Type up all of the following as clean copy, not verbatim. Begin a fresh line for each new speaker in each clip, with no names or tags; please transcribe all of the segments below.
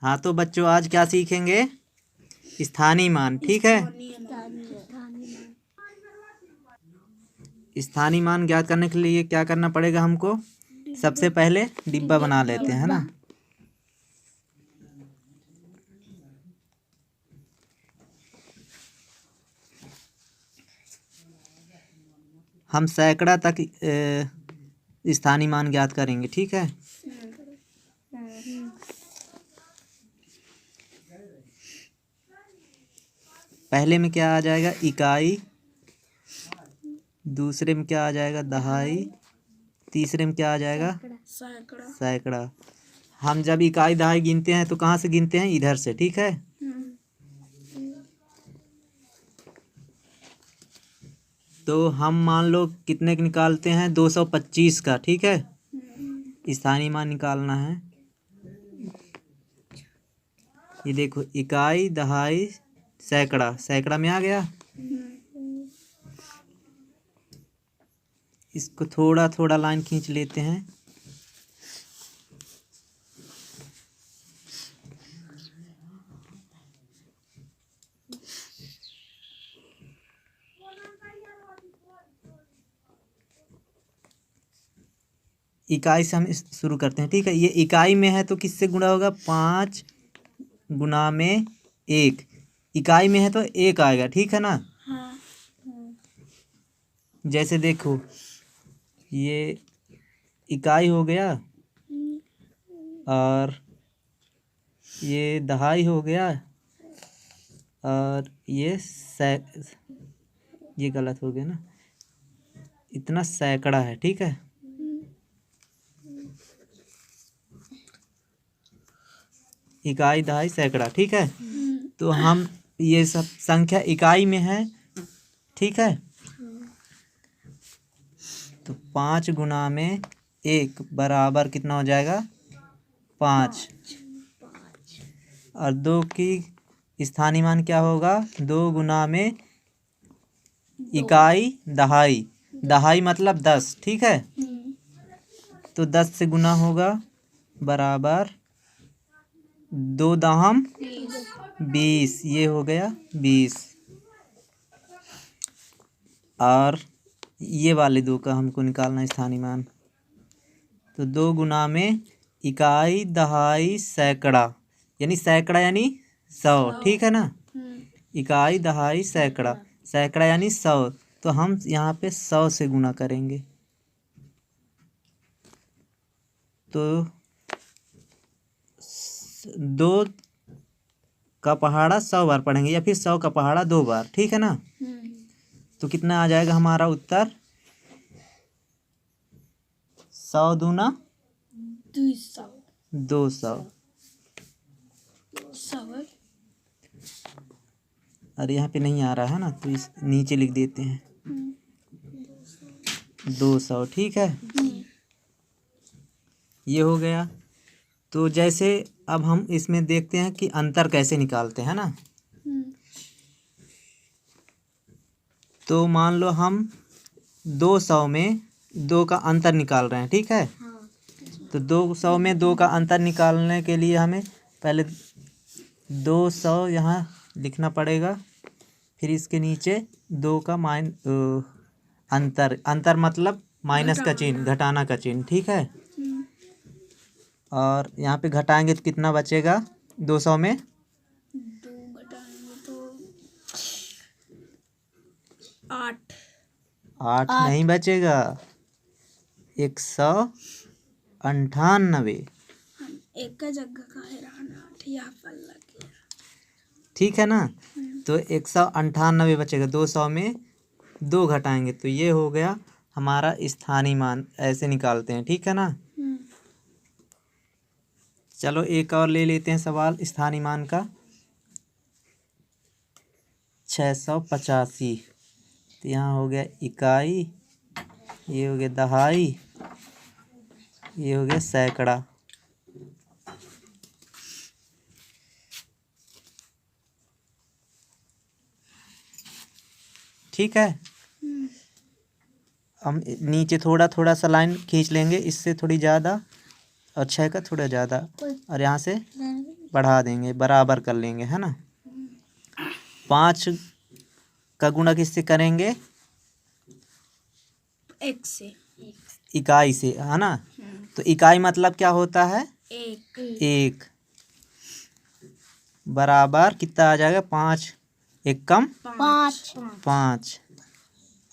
हाँ तो बच्चों आज क्या सीखेंगे? स्थानीय मान। ठीक है, स्थानीय मान ज्ञात करने के लिए क्या करना पड़ेगा हमको? सबसे पहले डिब्बा बना लेते हैं ना। हम सैकड़ा तक स्थानीय मान ज्ञात करेंगे। ठीक है, पहले में क्या आ जाएगा? इकाई, दूसरे में क्या आ जाएगा? दहाई, तीसरे में क्या आ जाएगा? सैकड़ा। हम जब इकाई दहाई गिनते हैं तो कहाँ से गिनते हैं? इधर से। ठीक है, तो हम मान लो कितने का निकालते हैं? 225 का। ठीक है, स्थानीय मान निकालना है। ये देखो, इकाई दहाई सैकड़ा, सैकड़ा में आ गया। इसको थोड़ा थोड़ा लाइन खींच लेते हैं। इकाई से हम शुरू करते हैं। ठीक है, ये इकाई में है तो किससे गुणा होगा? 5 गुना में 1। इकाई में है तो 1 आएगा। ठीक है ना। जैसे देखो, ये इकाई हो गया और ये दहाई हो गया और ये गलत हो गया ना, इतना सैकड़ा है। ठीक है, इकाई दहाई सैकड़ा। ठीक है, तो हम ये सब संख्या इकाई में है। ठीक है, तो 5 गुना में 1 बराबर कितना हो जाएगा? 5। और 2 की स्थानीय मान क्या होगा? 2 गुना में इकाई दहाई, दहाई मतलब 10। ठीक है, तो 10 से गुना होगा बराबर 2 दहम 20। ये हो गया 20। और ये वाले 2 का हमको निकालना स्थानीय मान। तो 2 गुना में इकाई दहाई सैकड़ा, यानी सैकड़ा यानी 100। ठीक है ना, इकाई दहाई सैकड़ा, सैकड़ा यानी 100। तो हम यहाँ पे 100 से गुना करेंगे। तो 2 का पहाड़ा 100 बार पढ़ेंगे या फिर 100 का पहाड़ा 2 बार। ठीक है ना, तो कितना आ जाएगा हमारा उत्तर? 100 दूना 200। अरे यहाँ पे नहीं आ रहा है ना, तो इस नीचे लिख देते हैं 200। ठीक है, ये हो गया। तो जैसे अब हम इसमें देखते हैं कि अंतर कैसे निकालते हैं ना। तो मान लो हम 200 में 2 का अंतर निकाल रहे हैं। ठीक है, तो 200 में 2 का अंतर निकालने के लिए हमें पहले 200 यहाँ लिखना पड़ेगा, फिर इसके नीचे 2 का अंतर, अंतर मतलब माइनस का चिन्ह, घटाना का चिन्ह। ठीक है, और यहाँ पे घटाएंगे तो कितना बचेगा? 200 में
2 घटाएंगे तो 8
नहीं बचेगा, 198।
एक का जगह का है रहना, यहाँ पर लग गया।
ठीक है ना, तो 198 बचेगा। 200 में 2 घटाएंगे तो ये हो गया हमारा स्थानीय मान। ऐसे निकालते हैं। ठीक है ना, चलो एक और ले लेते हैं सवाल स्थानीय मान का। 685। तो यहाँ हो गया इकाई, ये हो गया दहाई, ये हो गया सैकड़ा। ठीक है, हम नीचे थोड़ा थोड़ा सा लाइन खींच लेंगे, इससे थोड़ी ज़्यादा और 6 का थोड़ा ज़्यादा, और यहाँ से बढ़ा देंगे, बराबर कर लेंगे, है ना। 5 का गुणा किससे करेंगे?
1 से।
इकाई से, है ना। तो इकाई मतलब क्या होता है?
1।
1 बराबर कितना आ जाएगा? 5 एक कम
5।
5।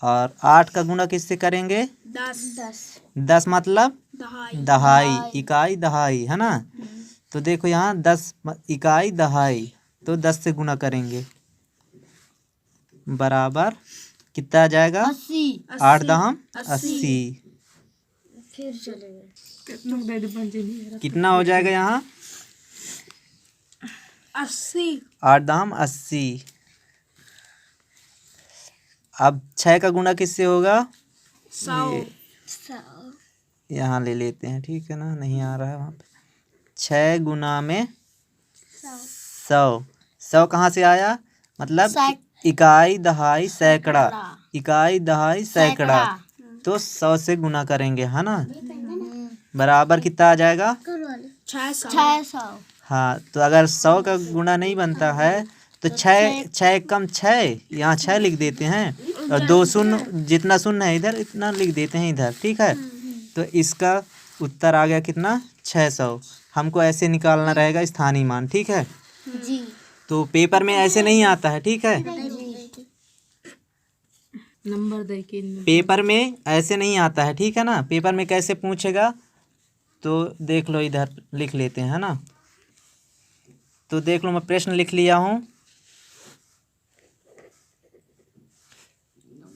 और 8 का गुणा किससे करेंगे?
10।
10 मतलब
दहाई।
दहाई, इकाई दहाई, है ना। तो देखो यहाँ 10 इकाई दहाई, तो 10 से गुणा करेंगे, बराबर कितना आ जाएगा? 8 दहम 80।
फिर चलेगा।
कितना हो जाएगा यहाँ?
80।
8 दहम 80। अब 6 का गुणा किससे होगा?
100।
यहाँ ले लेते हैं, ठीक है ना, नहीं आ रहा है वहाँ पे। 6 गुना में 100। 100 कहाँ से आया? मतलब इकाई दहाई सैकड़ा, इकाई दहाई सैकड़ा, तो 100 से गुना करेंगे, है ना। बराबर कितना आ जाएगा?
600।
हाँ, तो अगर 100 का गुणा नहीं बनता है तो 6 कम 6, यहाँ 6 लिख देते हैं, और 2 शून्य, जितना शून्य है इधर इतना लिख देते हैं इधर, ठीक है। तो इसका उत्तर आ गया कितना? 600। हमको ऐसे निकालना रहेगा स्थानीय मान, ठीक है।
जी।
तो पेपर में ऐसे नहीं आता है, ठीक है।
नंबर दे के
पेपर में ऐसे नहीं आता है, ठीक है ना। पेपर में कैसे पूछेगा तो देख लो, इधर लिख लेते हैं, है ना। तो देख लो, मैं प्रश्न लिख लिया हूँ।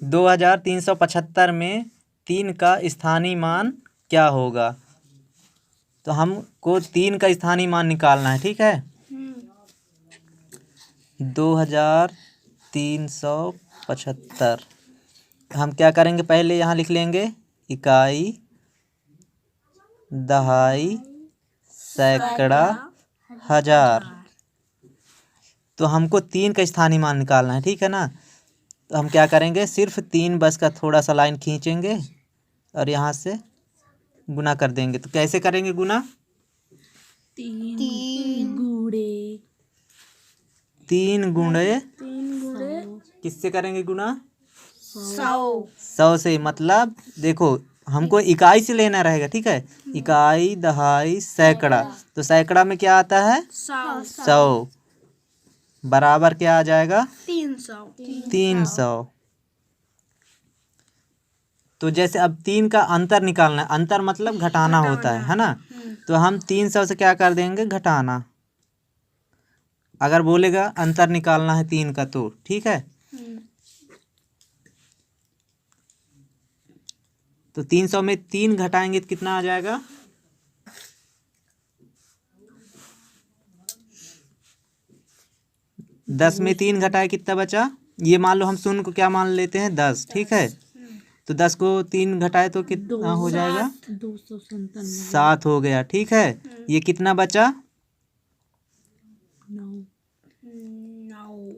2375 में 3 का स्थानीय मान क्या होगा? तो हमको 3 का स्थानीय मान निकालना है, ठीक है। 2375 हम क्या करेंगे? पहले यहाँ लिख लेंगे इकाई दहाई सैकड़ा हजार। तो हमको 3 का स्थानीय मान निकालना है, ठीक है ना। तो हम क्या करेंगे? सिर्फ 3 बस का थोड़ा सा लाइन खींचेंगे और यहाँ से गुना कर देंगे। तो कैसे करेंगे गुना?
3 गुणे
3 गुणे
3 गुणे
किससे करेंगे गुना?
100।
100 से, मतलब देखो हमको इकाई से लेना रहेगा, ठीक है। इकाई दहाई सैकड़ा, तो सैकड़ा में क्या आता है? 100 बराबर क्या आ जाएगा? 300। तो जैसे अब 3 का अंतर निकालना है, अंतर मतलब घटाना होता है ना। तो हम 300 से क्या कर देंगे? घटाना। अगर बोलेगा अंतर निकालना है 3 का तो ठीक है। तो 300 में 3 घटाएंगे तो कितना आ जाएगा? 10 में 3 घटाए कितना बचा? ये मान लो हम शून्य को क्या मान लेते हैं? 10, ठीक है। तो 10 को 3 घटाए तो कितना हो जाएगा?
297
7 हो गया, ठीक है। ये कितना बचा?
9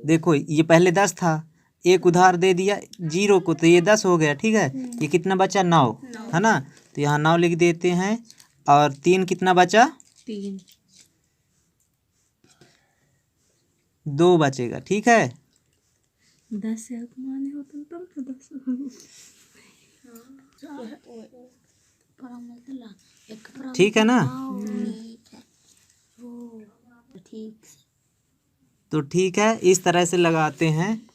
देखो ये पहले 10 था, एक उधार दे दिया 0 को, तो ये 10 हो गया, ठीक है। ये कितना बचा? 9, है ना। तो यहाँ 9 लिख देते हैं। और 3 कितना बचा?
3
2 बचेगा, ठीक है।
10 से माने होता तब तो 10
ठीक है ना। तो ठीक है, इस तरह से लगाते हैं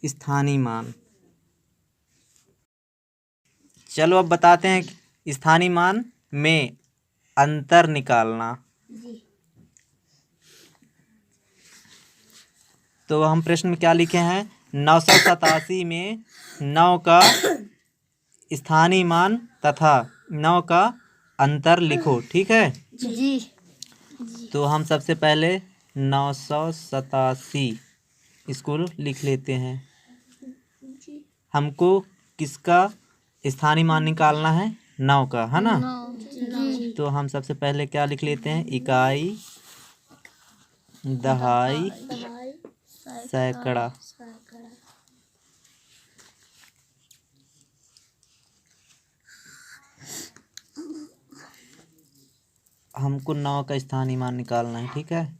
स्थानीय मान। चलो अब बताते हैं स्थानीय मान में अंतर निकालना। तो हम प्रश्न में क्या लिखे हैं? 987 में 9 का स्थानीय मान तथा 9 का अंतर लिखो, ठीक है।
जी।
तो हम सबसे पहले 987 इसको लिख लेते हैं। हमको किसका स्थानीय मान निकालना है? 9 का, है ना। तो हम सबसे पहले क्या लिख लेते हैं? इकाई दहाई सैकड़ा। हमको 9 का स्थानीय मान निकालना है, ठीक है।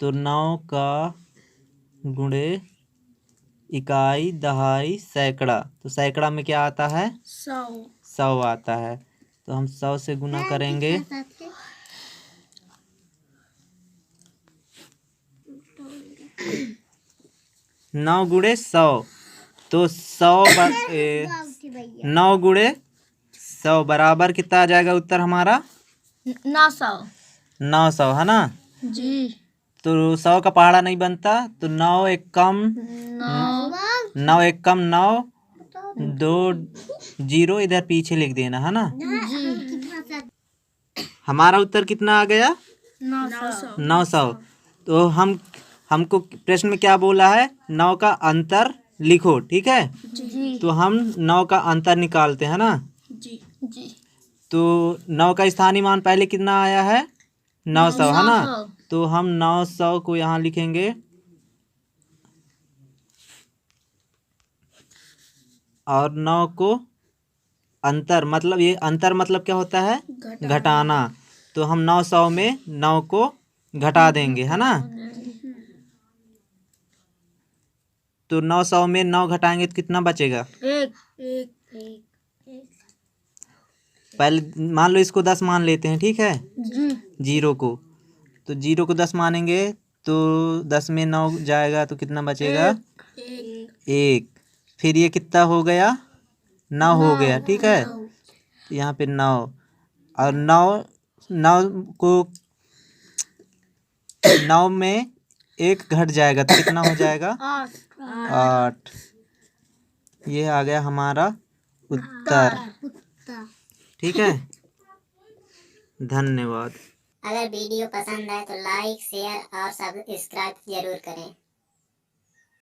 तो 9 का गुणे इकाई, दहाई, सैकड़ा। तो सैकड़ा में क्या आता है? 100 आता है। तो हम 100 से गुना करेंगे। 9 गुणे 100, तो 9 गुणे 100 बराबर कितना आ जाएगा? उत्तर हमारा
900।
900 है ना।
जी।
तो 100 का पहाड़ा नहीं बनता, तो 9 एक कम 9 एक कम 9, 2 0 इधर पीछे लिख देना है ना। हमारा उत्तर कितना आ गया? 900। तो हमको प्रश्न में क्या बोला है? 9 का अंतर लिखो, ठीक है।
जी।
तो हम 9 का अंतर निकालते हैं ना।
जी। जी।
तो 9 का स्थानीय मान पहले कितना आया है? 900 है ना। तो हम 900 को यहाँ लिखेंगे और 9 को अंतर, मतलब ये अंतर मतलब क्या होता है? घटाना। तो हम 900 में 9 को घटा देंगे है ना। तो 900 में 9 घटाएंगे तो कितना बचेगा?
एक।
पहले मान लो इसको 10 मान लेते हैं, ठीक है।
जी।
0 को, तो 0 को 10 मानेंगे तो 10 में 9 जाएगा तो कितना बचेगा? 1। फिर ये कितना हो गया? 9 हो गया, ठीक है। तो यहाँ पे 9 और 9 को 9 में 1 घट जाएगा तो कितना हो जाएगा? 8। ये आ गया हमारा उत्तर, ठीक है। धन्यवाद।
अगर वीडियो पसंद आए तो लाइक, शेयर और सब्सक्राइब जरूर करें।